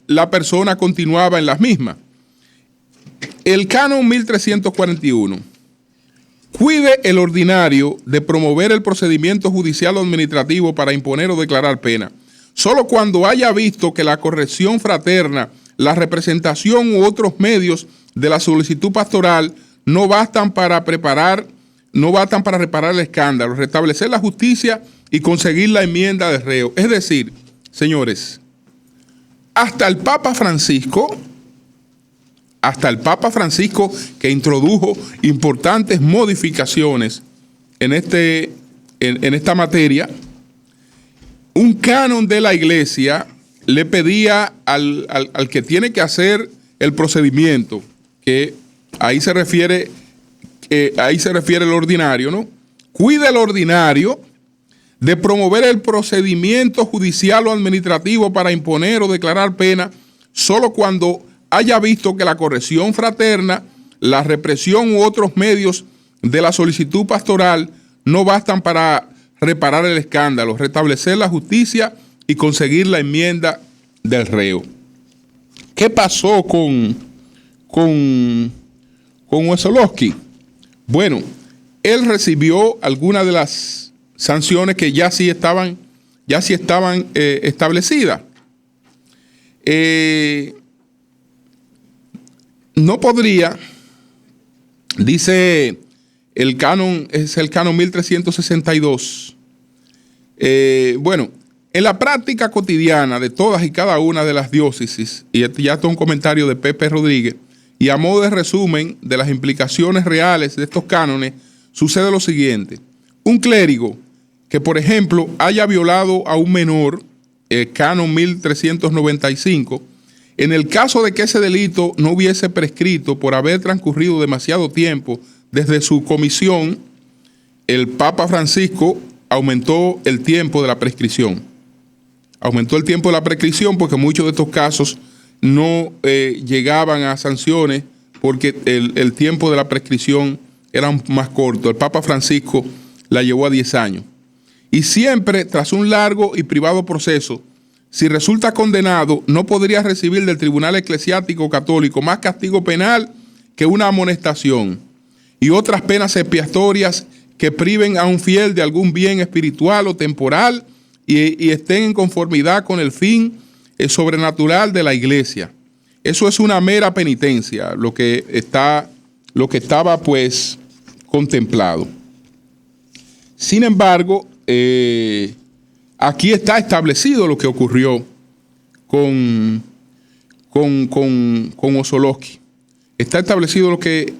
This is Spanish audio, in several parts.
la persona continuaba en las mismas. El canon 1341. Cuide el ordinario de promover el procedimiento judicial o administrativo para imponer o declarar pena. Solo cuando haya visto que la corrección fraterna, la representación u otros medios de la solicitud pastoral no bastan para reparar el escándalo, restablecer la justicia y conseguir la enmienda del reo. Es decir, señores, hasta el Papa Francisco, que introdujo importantes modificaciones en esta materia, un canon de la iglesia le pedía al que tiene que hacer el procedimiento, que ahí se refiere el ordinario, ¿no? Cuida el ordinario de promover el procedimiento judicial o administrativo para imponer o declarar pena solo cuando haya visto que la corrección fraterna, la represión u otros medios de la solicitud pastoral no bastan para reparar el escándalo, restablecer la justicia y conseguir la enmienda del reo. ¿Qué pasó con Wesolowski? Bueno, él recibió algunas de las sanciones que ya sí estaban establecidas. No podría, dice el canon, es el canon 1362. Bueno, en la práctica cotidiana de todas y cada una de las diócesis, y ya está un comentario de Pepe Rodríguez, y a modo de resumen de las implicaciones reales de estos cánones, sucede lo siguiente. Un clérigo que, por ejemplo, haya violado a un menor, el canon 1395, en el caso de que ese delito no hubiese prescrito por haber transcurrido demasiado tiempo desde su comisión, el Papa Francisco aumentó el tiempo de la prescripción. Aumentó el tiempo de la prescripción porque muchos de estos casos no llegaban a sanciones porque el tiempo de la prescripción era más corto. El Papa Francisco la llevó a 10 años. Y siempre, tras un largo y privado proceso, si resulta condenado, no podría recibir del Tribunal Eclesiástico Católico más castigo penal que una amonestación y otras penas expiatorias que priven a un fiel de algún bien espiritual o temporal y estén en conformidad con el fin sobrenatural de la iglesia. Eso es una mera penitencia, lo que estaba pues contemplado. Sin embargo, aquí está establecido lo que ocurrió con Wesolowski. Está establecido lo que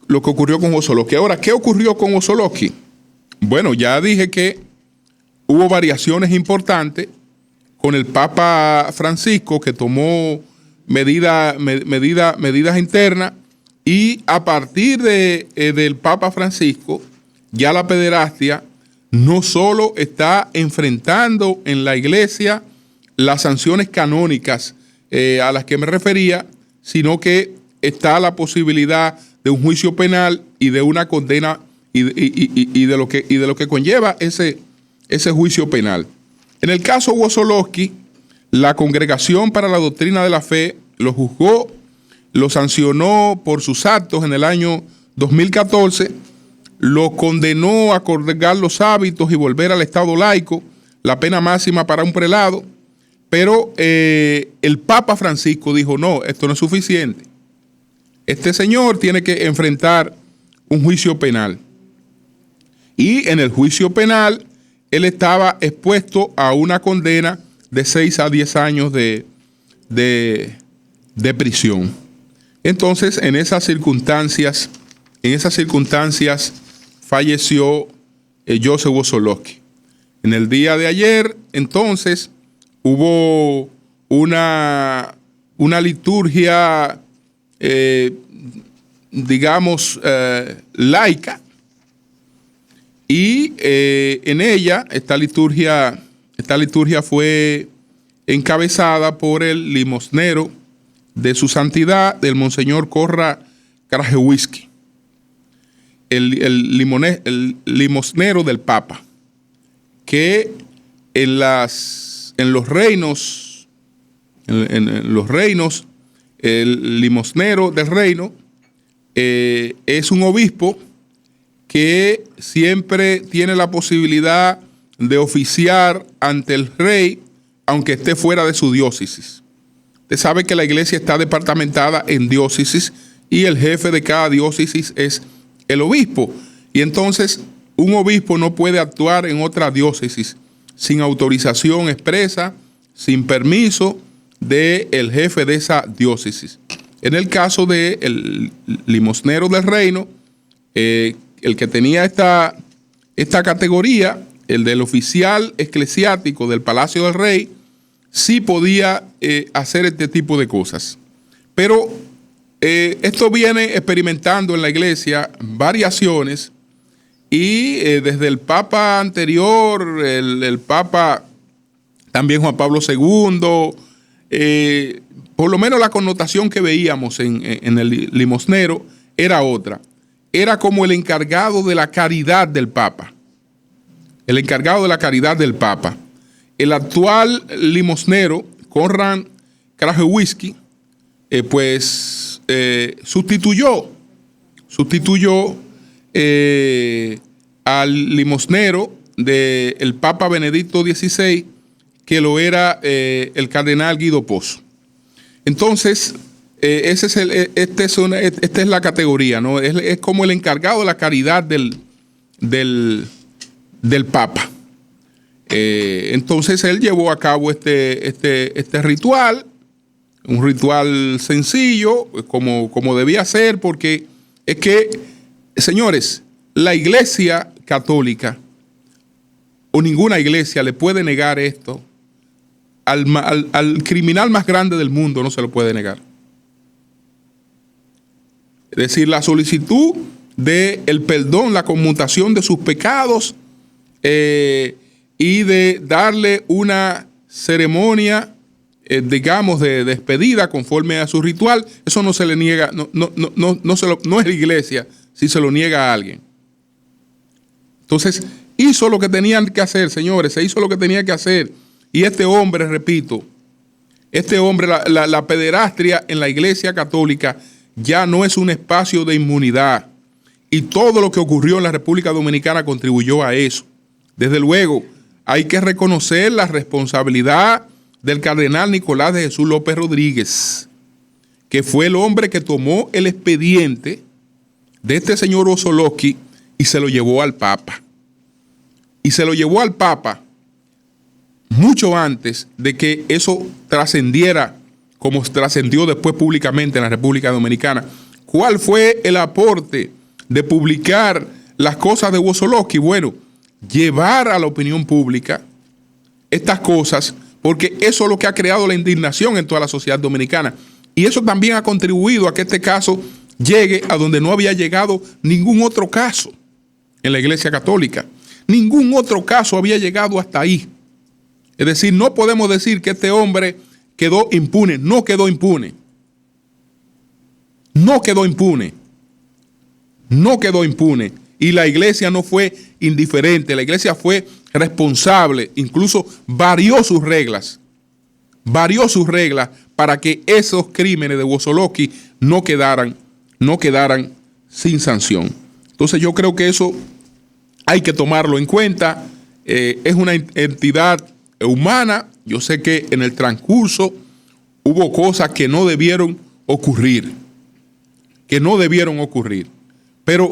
ocurrió con Wesolowski. Ahora, ¿qué ocurrió con Wesolowski? Bueno, ya dije que hubo variaciones importantes con el Papa Francisco, que tomó medidas internas, y a partir del Papa Francisco, ya la pederastia no solo está enfrentando en la iglesia las sanciones canónicas a las que me refería, sino que está la posibilidad de un juicio penal y de una condena y de lo que conlleva ese juicio penal. En el caso Wesolowski, la Congregación para la Doctrina de la Fe lo juzgó, lo sancionó por sus actos en el año 2014, lo condenó a colgar los hábitos y volver al estado laico, la pena máxima para un prelado, pero el Papa Francisco dijo, no, esto no es suficiente. Este señor tiene que enfrentar un juicio penal. Y en el juicio penal, él estaba expuesto a una condena de 6 a 10 años de prisión. Entonces, en esas circunstancias falleció Joseph Wesolowski. En el día de ayer, entonces, hubo una liturgia, laica, y en ella esta liturgia fue encabezada por el limosnero de su santidad, del Monseñor Corra Krajewski, el limosnero del Papa, que en las en los reinos, en los reinos, el limosnero del reino es un obispo que siempre tiene la posibilidad de oficiar ante el rey, aunque esté fuera de su diócesis. Usted sabe que la iglesia está departamentada en diócesis y el jefe de cada diócesis es el obispo. Y entonces un obispo no puede actuar en otra diócesis sin autorización expresa, sin permiso del jefe de esa diócesis. En el caso del limosnero del reino, el que tenía esta categoría, el del oficial eclesiástico del Palacio del Rey, sí podía hacer este tipo de cosas. Pero esto viene experimentando en la iglesia variaciones y desde el Papa anterior, el Papa también Juan Pablo II, por lo menos la connotación que veíamos en el limosnero era otra. Era como el encargado de la caridad del Papa. El encargado de la caridad del Papa. El actual limosnero, Konrad Krajewski, sustituyó al limosnero del Papa Benedicto XVI, que lo era el cardenal Guido Pozo. Entonces, esta es la categoría, ¿no? Es como el encargado de la caridad del Papa. Entonces él llevó a cabo este ritual, un ritual sencillo, como debía ser, porque es que, señores, la iglesia católica o ninguna iglesia le puede negar esto al criminal más grande del mundo, no se lo puede negar. Es decir, la solicitud del perdón, la conmutación de sus pecados y de darle una ceremonia, digamos, de despedida conforme a su ritual, eso no se le niega, no es la iglesia si se lo niega a alguien. Entonces, hizo lo que tenían que hacer, señores, se hizo lo que tenía que hacer. Y este hombre, repito, la pederastria en la iglesia católica ya no es un espacio de inmunidad. Y todo lo que ocurrió en la República Dominicana contribuyó a eso. Desde luego, hay que reconocer la responsabilidad del cardenal Nicolás de Jesús López Rodríguez, que fue el hombre que tomó el expediente de este señor Wossolowski y se lo llevó al Papa. Y se lo llevó al Papa mucho antes de que eso trascendiera como trascendió después públicamente en la República Dominicana. ¿Cuál fue el aporte de publicar las cosas de Wossolowski? Bueno, llevar a la opinión pública estas cosas, porque eso es lo que ha creado la indignación en toda la sociedad dominicana. Y eso también ha contribuido a que este caso llegue a donde no había llegado ningún otro caso en la Iglesia Católica. Ningún otro caso había llegado hasta ahí. Es decir, no podemos decir que este hombre quedó impune. No quedó impune. No quedó impune. No quedó impune. Y la iglesia no fue indiferente. La iglesia fue responsable. Incluso varió sus reglas. Varió sus reglas para que esos crímenes de Wossolowski no quedaran sin sanción. Entonces yo creo que eso hay que tomarlo en cuenta. Es una entidad humana. Yo sé que en el transcurso hubo cosas que no debieron ocurrir. Pero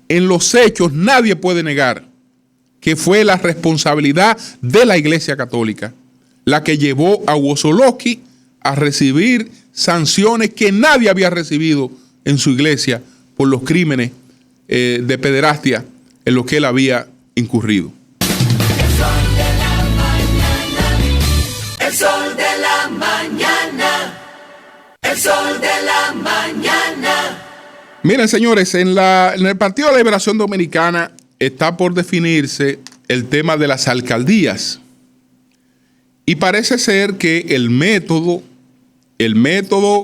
en los hechos nadie puede negar que fue la responsabilidad de la Iglesia Católica la que llevó a Wossolowski a recibir sanciones que nadie había recibido en su iglesia por los crímenes de pederastia en los que él había incurrido. El sol de la mañana. El sol de la mañana. Miren, señores, en el Partido de la Liberación Dominicana está por definirse el tema de las alcaldías. Y parece ser que el método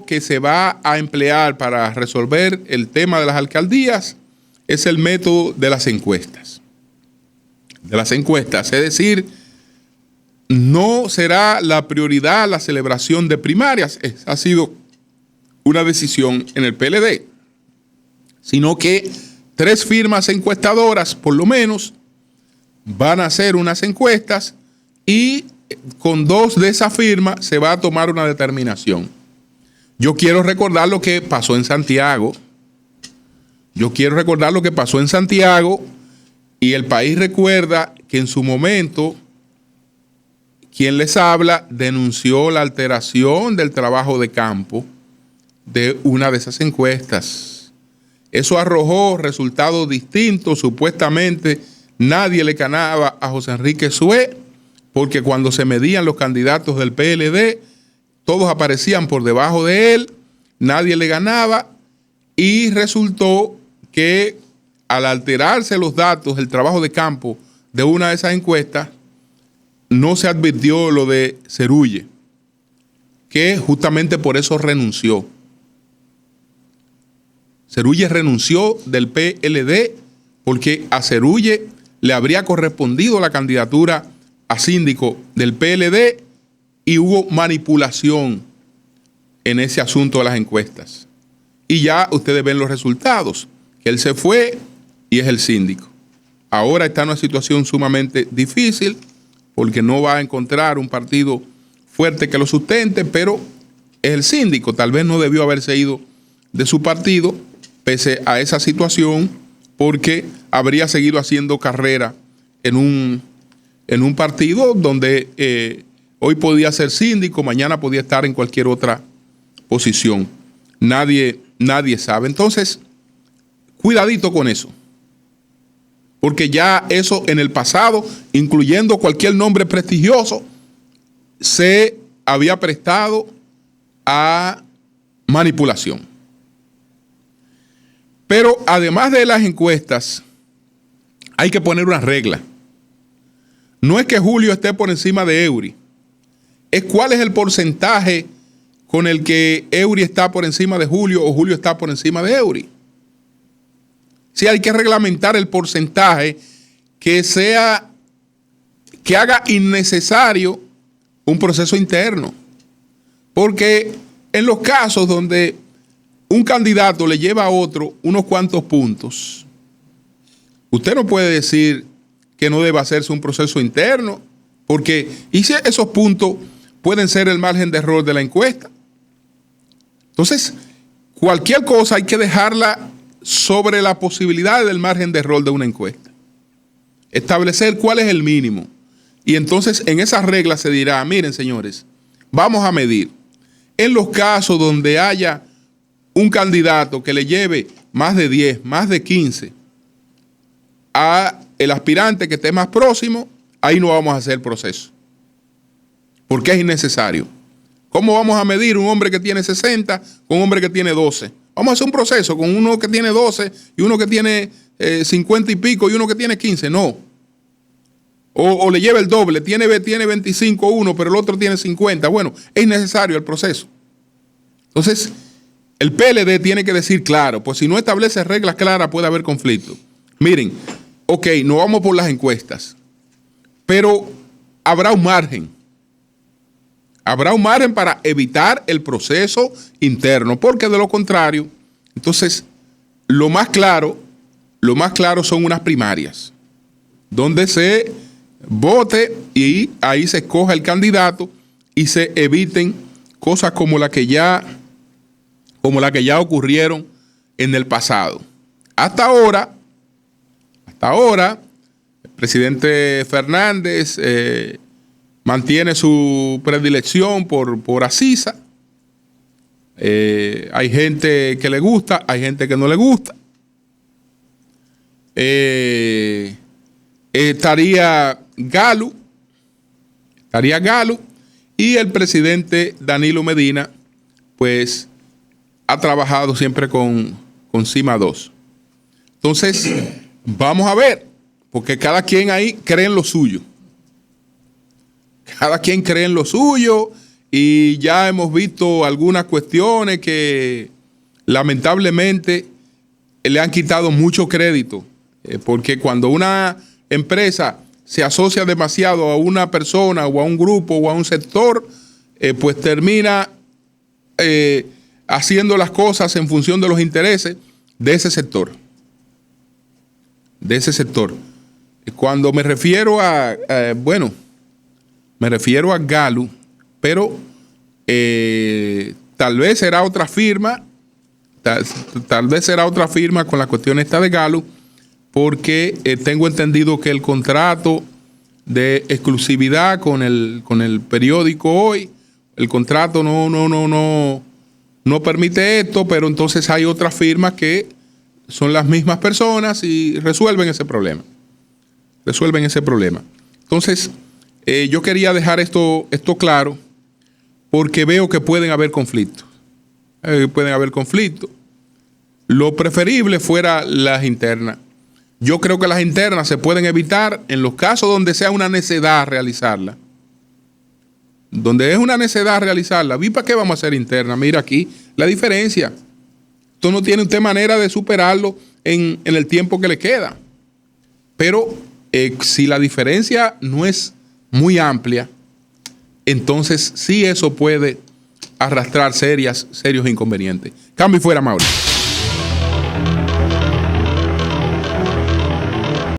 que se va a emplear para resolver el tema de las alcaldías es el método de las encuestas. Es decir, no será la prioridad la celebración de primarias. Ha sido una decisión en el PLD, sino que 3 firmas encuestadoras, por lo menos, van a hacer unas encuestas y con 2 de esas firmas se va a tomar una determinación. Yo quiero recordar lo que pasó en Santiago. Y el país recuerda que en su momento quien les habla denunció la alteración del trabajo de campo de una de esas encuestas. Eso arrojó resultados distintos. Supuestamente nadie le ganaba a José Enrique Sué, porque cuando se medían los candidatos del PLD, todos aparecían por debajo de él, nadie le ganaba, y resultó que al alterarse los datos del trabajo de campo de una de esas encuestas, no se advirtió lo de Cerulle, que justamente por eso renunció. Cerulle renunció del PLD porque a Cerulle le habría correspondido la candidatura a síndico del PLD y hubo manipulación en ese asunto de las encuestas. Y ya ustedes ven los resultados, que él se fue y es el síndico. Ahora está en una situación sumamente difícil porque no va a encontrar un partido fuerte que lo sustente, pero es el síndico. Tal vez no debió haberse ido de su partido pese a esa situación, porque habría seguido haciendo carrera en un partido donde hoy podía ser síndico, mañana podía estar en cualquier otra posición. Nadie sabe. Entonces, cuidadito con eso, porque ya eso en el pasado, incluyendo cualquier nombre prestigioso, se había prestado a manipulación. Pero además de las encuestas, hay que poner una regla. No es que Julio esté por encima de Eury, es cuál es el porcentaje con el que Eury está por encima de Julio o Julio está por encima de Eury. Sí, hay que reglamentar el porcentaje que haga innecesario un proceso interno. Porque en los casos donde un candidato le lleva a otro unos cuantos puntos, usted no puede decir que no debe hacerse un proceso interno, porque y si esos puntos pueden ser el margen de error de la encuesta. Entonces, cualquier cosa hay que dejarla sobre la posibilidad del margen de error de una encuesta. Establecer cuál es el mínimo. Y entonces en esas reglas se dirá, miren señores, vamos a medir. En los casos donde haya un candidato que le lleve más de 10, más de 15 a el aspirante que esté más próximo, ahí no vamos a hacer proceso, porque es innecesario. ¿Cómo vamos a medir un hombre que tiene 60 con un hombre que tiene 12? Vamos a hacer un proceso con uno que tiene 12 y uno que tiene 50 y pico y uno que tiene 15. No. O le lleva el doble, tiene 25 uno, pero el otro tiene 50. Bueno, es innecesario el proceso. Entonces, el PLD tiene que decir claro, pues si no establece reglas claras puede haber conflicto. Miren, ok, no vamos por las encuestas, pero habrá un margen. Habrá un margen para evitar el proceso interno, porque de lo contrario, entonces, lo más claro son unas primarias, donde se vote y ahí se escoja el candidato y se eviten cosas como la que ya ocurrieron en el pasado. Hasta ahora, el presidente Fernández mantiene su predilección por Asisa. Hay gente que le gusta, hay gente que no le gusta. Estaría Galo y el presidente Danilo Medina, pues ha trabajado siempre con Cima 2. Entonces, vamos a ver, porque cada quien ahí cree en lo suyo. Cada quien cree en lo suyo y ya hemos visto algunas cuestiones que lamentablemente le han quitado mucho crédito, porque cuando una empresa se asocia demasiado a una persona o a un grupo o a un sector, pues termina haciendo las cosas en función de los intereses de ese sector. De ese sector. Cuando me refiero me refiero a Galo, pero tal vez será otra firma, tal vez será otra firma con la cuestión esta de Galo, porque tengo entendido que el contrato de exclusividad con el periódico Hoy, el contrato no permite esto, pero entonces hay otras firmas que son las mismas personas y resuelven ese problema. Entonces, yo quería dejar esto claro porque veo que pueden haber conflictos. Lo preferible fuera las internas. Yo creo que las internas se pueden evitar en los casos donde sea una necedad realizarla. Donde es una necedad realizarla. ¿Y para qué vamos a hacer interna? Mira aquí la diferencia. Esto no tiene usted manera de superarlo en el tiempo que le queda. Pero si la diferencia no es muy amplia, entonces sí eso puede arrastrar serios inconvenientes. Cambio y fuera, Mauri.